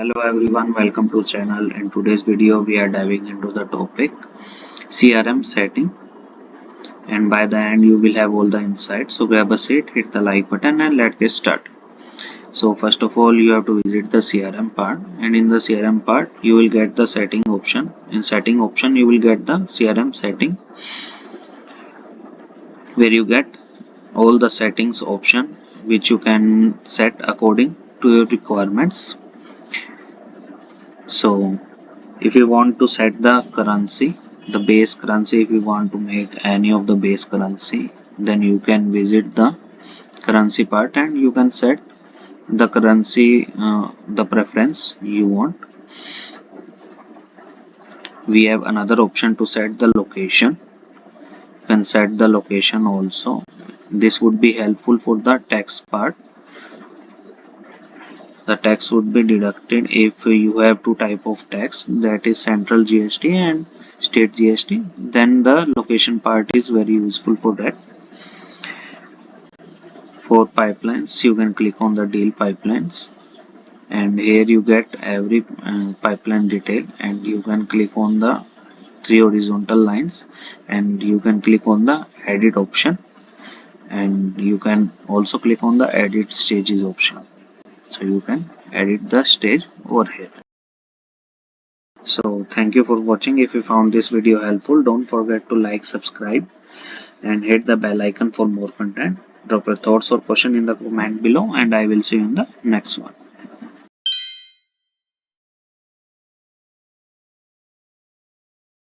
Hello everyone, welcome to channel. In today's video we are diving into the topic CRM setting, and by the end you will have all the insights. So grab a seat, hit the like button and let's get started. So first of all you have to visit the CRM part, and in the CRM part you will get the setting option. In setting option you will get the CRM setting, where you get all the settings option which you can set according to your requirements. So if you want to set the currency, the base currency, if you want to make any of the base currency, then you can visit the currency part and you can set the currency, the preference you want. We have another option to set the location. You can set the location also. This would be helpful for the tax part. The tax would be deducted if you have two type of tax, that is central GST and state GST. Then the location part is very useful for that. For pipelines you can click on the deal pipelines, and here you get every pipeline detail, and you can click on the three horizontal lines and you can click on the edit option, and you can also click on the edit stages option, so you can edit the stage over here. So thank you for watching. If you found this video helpful, don't forget to like, subscribe and hit the bell icon for more content. Drop your thoughts or question in the comment below, and I will see you in the next one.